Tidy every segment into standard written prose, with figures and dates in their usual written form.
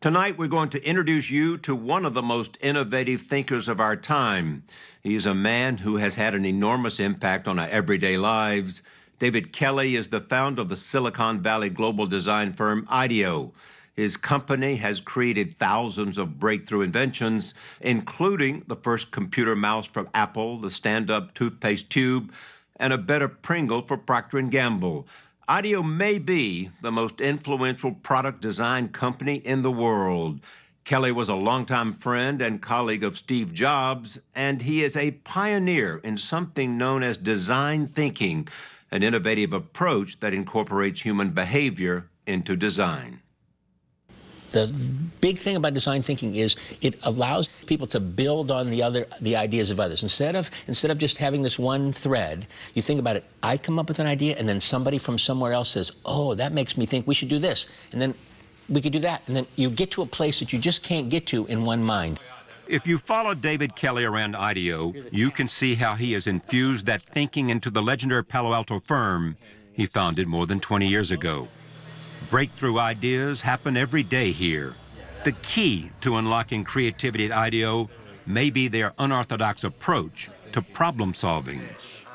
Tonight, we're going to introduce you to one of the most innovative thinkers of our time. He is a man who has had an enormous impact on our everyday lives. David Kelley is the founder of the Silicon Valley global design firm Ideo. His company has created thousands of breakthrough inventions, including the first computer mouse from Apple, the stand-up toothpaste tube, and a better Pringle for Procter & Gamble. Ideo may be the most influential product design company in the world. Kelley was a longtime friend and colleague of Steve Jobs, and he is a pioneer in something known as design thinking, an innovative approach that incorporates human behavior into design. The big thing about design thinking is it allows people to build on the ideas of others. Instead of just having this one thread, you think about it, I come up with an idea, and then somebody from somewhere else says, oh, that makes me think we should do this. And then we could do that. And then you get to a place that you just can't get to in one mind. If you follow David Kelley around Ideo, you can see how he has infused that thinking into the legendary Palo Alto firm he founded more than 20 years ago. Breakthrough ideas happen every day here. The key to unlocking creativity at Ideo may be their unorthodox approach to problem solving.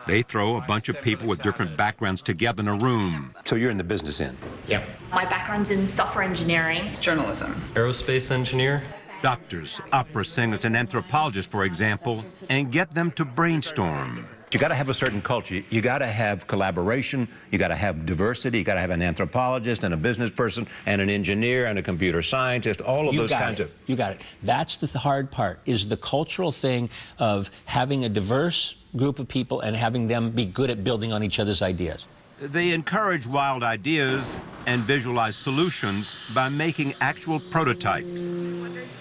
They throw a bunch of people with different backgrounds together in a room. So you're in the business end? Yep. My background's in software engineering. Journalism. Aerospace engineer. Doctors, opera singers, and anthropologists, for example, and get them to brainstorm. You got to have a certain culture. You got to have collaboration. You got to have diversity. You got to have an anthropologist and a business person and an engineer and a computer scientist. All of those kinds of. You got it. That's the hard part. Is the cultural thing of having a diverse group of people and having them be good at building on each other's ideas. They encourage wild ideas and visualize solutions by making actual prototypes.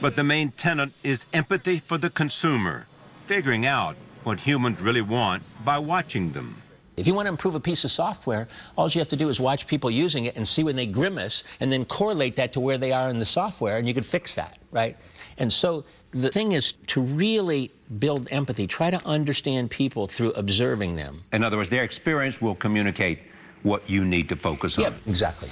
But the main tenet is empathy for the consumer, figuring out what humans really want by watching them. If you want to improve a piece of software, all you have to do is watch people using it and see when they grimace and then correlate that to where they are in the software, and you can fix that, right? And so the thing is to really build empathy, try to understand people through observing them. In other words, their experience will communicate what you need to focus on. Yep, exactly.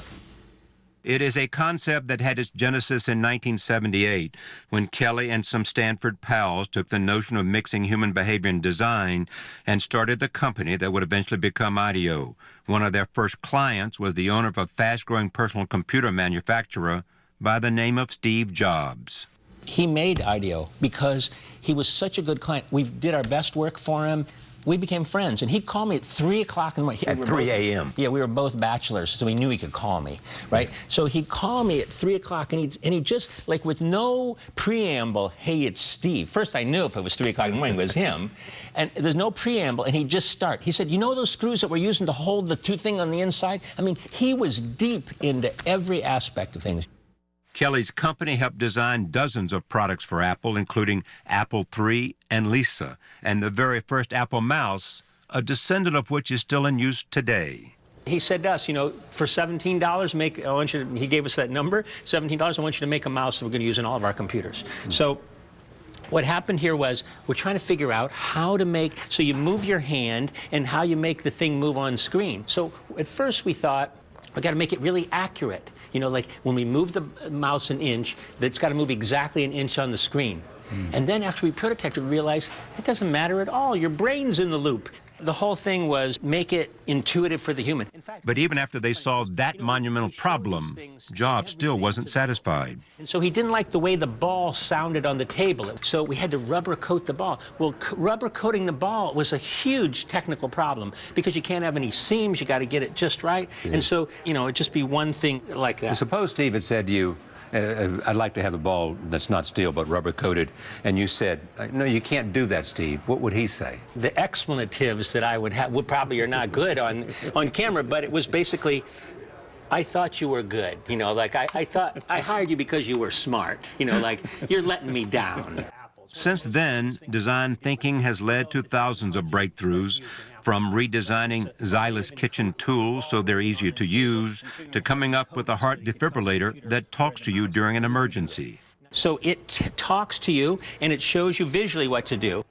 It is a concept that had its genesis in 1978 when Kelley and some Stanford pals took the notion of mixing human behavior and design and started the company that would eventually become Ideo. One of their first clients was the owner of a fast-growing personal computer manufacturer by the name of Steve Jobs. He made Ideo because he was such a good client. We did our best work for him. We became friends, and he'd call me at 3 o'clock in the morning. At 3 a.m.? Yeah, we were both bachelors, so he knew he could call me, right? So he'd call me at 3 o'clock, and he'd just, like, with no preamble, hey, it's Steve. First, I knew if it was 3 o'clock in the morning, it was him. And there's no preamble, and he'd just start. He said, you know those screws that we're using to hold the two thing on the inside? I mean, he was deep into every aspect of things. Kelley's company helped design dozens of products for Apple, including Apple III and Lisa, and the very first Apple mouse, a descendant of which is still in use today. He said to us, you know, for $17, he gave us that number, $17, I want you to make a mouse that we're going to use in all of our computers. So what happened here was we're trying to figure out how to make, so you move your hand and how you make the thing move on screen. So at first we thought, we got to make it really accurate. You know, like when we move the mouse an inch, it's got to move exactly an inch on the screen. And then after we prototyped it, we realized it doesn't matter at all. Your brain's in the loop. The whole thing was make it intuitive for the human. In fact, but even after they solved that monumental problem, Jobs still wasn't satisfied. And so he didn't like the way the ball sounded on the table. So we had to rubber coat the ball. Well, rubber coating the ball was a huge technical problem because you can't have any seams. You got to get it just right. Yeah. And so, you know, it'd just be one thing like that. Suppose Steve had said to you, I'd like to have a ball that's not steel but rubber coated, and you said, no, you can't do that, Steve. What would he say? The expletives that I would have probably are not good on camera, but it was basically, I thought you were good. You know, like I thought I hired you because you were smart. You know, like you're letting me down. Since then, design thinking has led to thousands of breakthroughs, from redesigning Xylus kitchen tools so they're easier to use, to coming up with a heart defibrillator that talks to you during an emergency. So it talks to you, and it shows you visually what to do.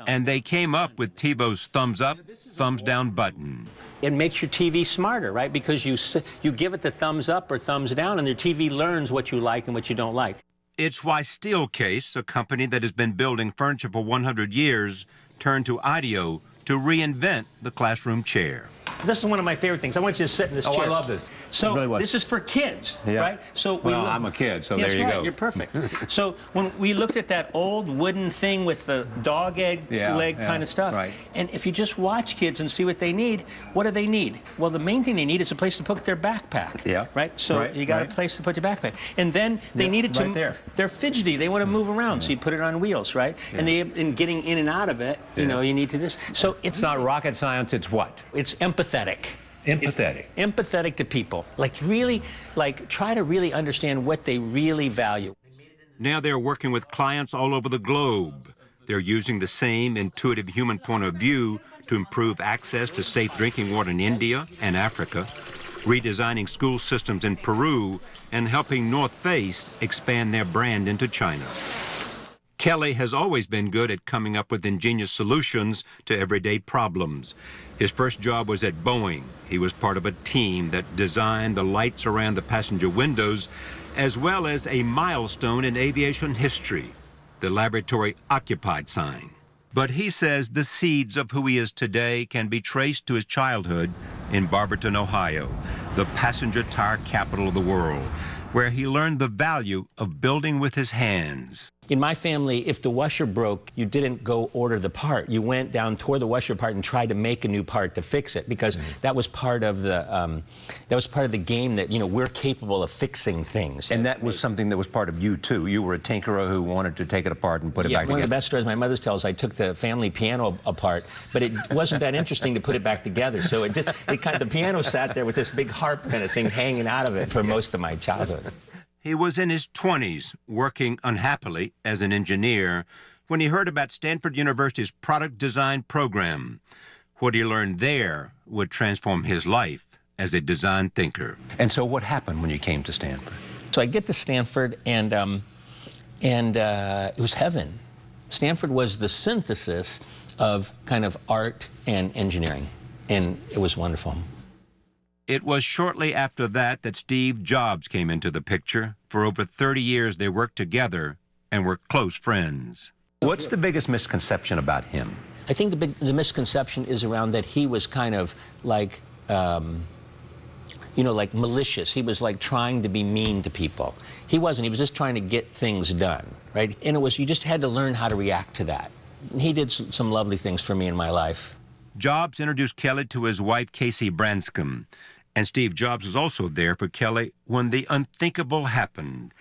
And they came up with TiVo's thumbs up, thumbs down button. It makes your TV smarter, right? Because you give it the thumbs up or thumbs down, and your TV learns what you like and what you don't like. It's why Steelcase, a company that has been building furniture for 100 years, turned to Ideo to reinvent the classroom chair. This is one of my favorite things. I want you to sit in this chair. Oh, I love this. So Really this is for kids, Yeah. right? So Well, I'm a kid, so That's there you right, go. You're perfect. So when we looked at that old wooden thing with the dog egg leg kind of stuff, right. and if you just watch kids and see what they need, what do they need? Well, the main thing they need is a place to put their backpack. Yeah. Right. So Right, you got right. a place to put your backpack, and then they need it to. right there. They're fidgety. They want to move around, so you put it on wheels, right? And in getting in and out of it, you know, you need to this. So It's not rocket science, it's what? it's empathetic. Empathetic. Empathetic to people. Like really, like try to really understand what they really value. Now they're working with clients all over the globe. They're using the same intuitive human point of view to improve access to safe drinking water in India and Africa, redesigning school systems in Peru, and helping North Face expand their brand into China. Kelly has always been good at coming up with ingenious solutions to everyday problems. His first job was at Boeing. He was part of a team that designed the lights around the passenger windows, as well as a milestone in aviation history, the laboratory occupied sign. But he says the seeds of who he is today can be traced to his childhood in Barberton, Ohio, the passenger tire capital of the world, where he learned the value of building with his hands. In my family, if the washer broke, you didn't go order the part. You went down, tore the washer apart, and tried to make a new part to fix it, because that was part of the game that, you know, we're capable of fixing things. And that was something that was part of you, too. You were a tinkerer who wanted to take it apart and put it back One of the together. best stories my mother tells, I took the family piano apart, but it wasn't that interesting to put it back together. So the piano sat there with this big harp kind of thing hanging out of it for most of my childhood. He was in his 20s, working unhappily as an engineer, when he heard about Stanford University's product design program. What he learned there would transform his life as a design thinker. And so what happened when you came to Stanford? So I get to Stanford, and it was heaven. Stanford was the synthesis of kind of art and engineering, and it was wonderful. It was shortly after that that Steve Jobs came into the picture. For over 30 years, they worked together and were close friends. What's the biggest misconception about him? I think the misconception is around that he was kind of like, like malicious. He was like trying to be mean to people. He wasn't. He was just trying to get things done, right? And you just had to learn how to react to that. He did some lovely things for me in my life. Jobs introduced Kelly to his wife, Casey Branscombe. And Steve Jobs was also there for Kelly when the unthinkable happened.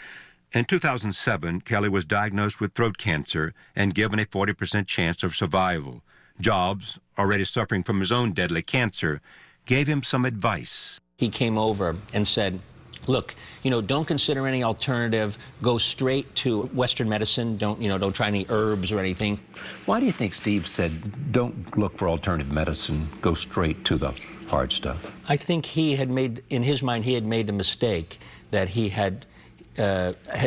In 2007, Kelly was diagnosed with throat cancer and given a 40% chance of survival. Jobs, already suffering from his own deadly cancer, gave him some advice. He came over and said, look, don't consider any alternative. Go straight to Western medicine. Don't try any herbs or anything. Why do you think Steve said, don't look for alternative medicine, go straight to the hard stuff? I think in his mind, he had made a mistake that he had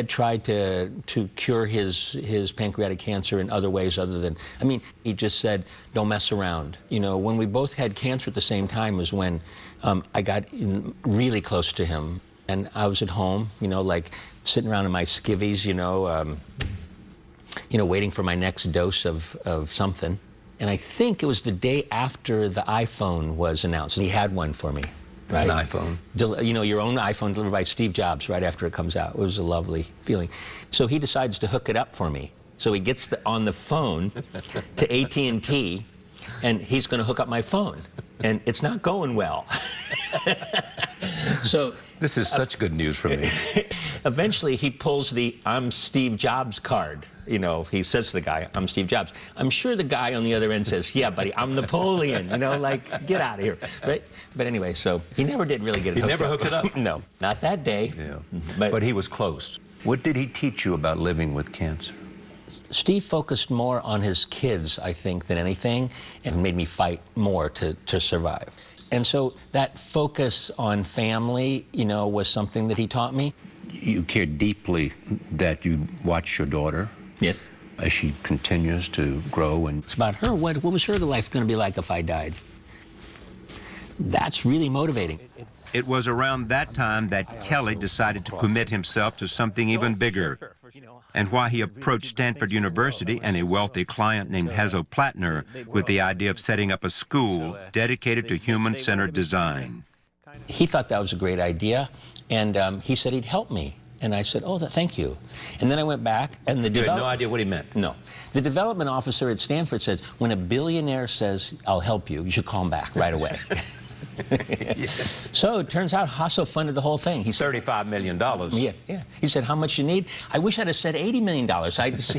tried to cure his pancreatic cancer in other ways other than, he just said, don't mess around. When we both had cancer at the same time was when I got really close to him. And I was at home, like sitting around in my skivvies, waiting for my next dose of something. And I think it was the day after the iPhone was announced. He had one for me, right? An iPhone. Your own iPhone delivered by Steve Jobs right after it comes out. It was a lovely feeling. So he decides to hook it up for me. So he gets on the phone to AT&T, and he's going to hook up my phone. And it's not going well. So this is such good news for me. Eventually, he pulls the I'm Steve Jobs card. He says to the guy, I'm Steve Jobs. I'm sure the guy on the other end says, yeah, buddy, I'm Napoleon. Get out of here. Right? But anyway, so he never did really get it hooked up. He never hooked it up? No, not that day. Yeah. But he was close. What did he teach you about living with cancer? Steve focused more on his kids, I think, than anything, and made me fight more to survive. And so that focus on family, was something that he taught me. You cared deeply that you watched your daughter. Yes. as she continues to grow. And It's about her. What was her life going to be like if I died? That's really motivating. It was around that time that Kelly decided to commit himself to something even bigger. And why he approached Stanford University and a wealthy client named Hasso Plattner with the idea of setting up a school dedicated to human-centered design. He thought that was a great idea, and he said he'd help me. And I said, oh, thank you. And then I went back, and the You had no idea what he meant? No. The development officer at Stanford says, when a billionaire says, I'll help you, you should call him back right away. Yes. So it turns out Hasso funded the whole thing. He said, $35 million. yeah. He said, how much you need? I wish I'd have said $80 million.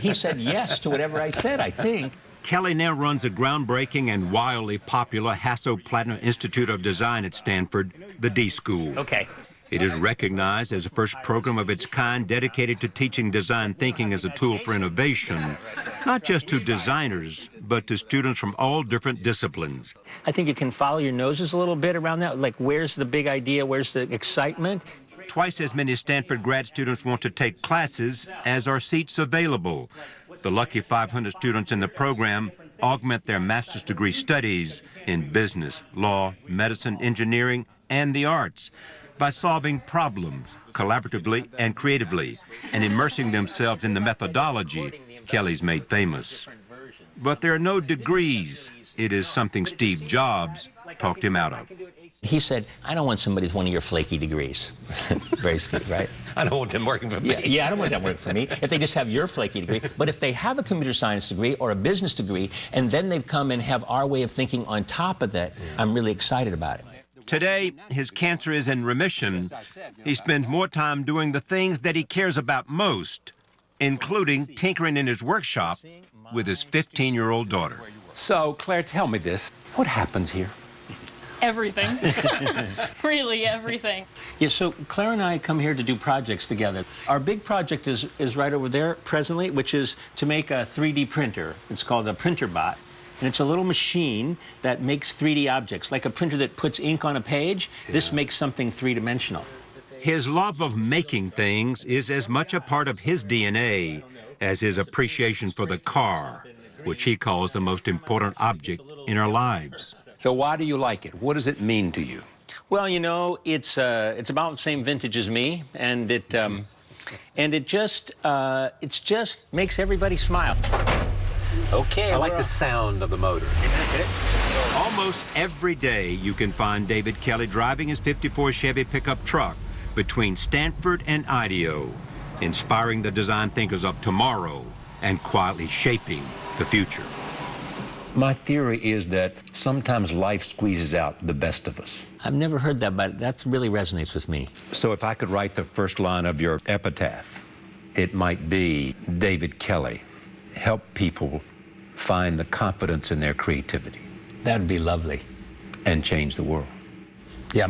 He said yes to whatever I said, I think. Kelly now runs a groundbreaking and wildly popular Hasso-Plattner Institute of Design at Stanford, the D School. Okay. It is recognized as the first program of its kind dedicated to teaching design thinking as a tool for innovation, not just to designers, but to students from all different disciplines. I think you can follow your noses a little bit around that, like where's the big idea, where's the excitement? Twice as many Stanford grad students want to take classes as are seats available. The lucky 500 students in the program augment their master's degree studies in business, law, medicine, engineering, and the arts by solving problems collaboratively and creatively and immersing themselves in the methodology Kelly's made famous. But there are no degrees. It is something Steve Jobs talked him out of. He said, I don't want somebody with one of your flaky degrees. Very sweet, right? I don't want them working for me. Yeah, I don't want that working for me. If they just have your flaky degree. But if they have a computer science degree or a business degree, and then they've come and have our way of thinking on top of that, I'm really excited about it. Today, his cancer is in remission. He spends more time doing the things that he cares about most, including tinkering in his workshop with his 15-year-old daughter. so, Claire, tell me this. What happens here? Everything. Really everything. Yeah, so Claire and I come here to do projects together. Our big project is right over there presently, which is to make a 3D printer. It's called a printer bot. And it's a little machine that makes 3D objects, like a printer that puts ink on a page. Yeah. This makes something three-dimensional. His love of making things is as much a part of his DNA as his appreciation for the car, which he calls the most important object in our lives. So why do you like it? What does it mean to you? Well, you know, it's about the same vintage as me, and it just makes everybody smile. Okay, I like the sound of the motor. Almost every day you can find David Kelly driving his '54 Chevy pickup truck between Stanford and Ideo, inspiring the design thinkers of tomorrow and quietly shaping the future. My theory is that sometimes life squeezes out the best of us. I've never heard that, but that really resonates with me. So if I could write the first line of your epitaph, it might be, David Kelly, help people find the confidence in their creativity. That'd be lovely. And change the world. Yeah.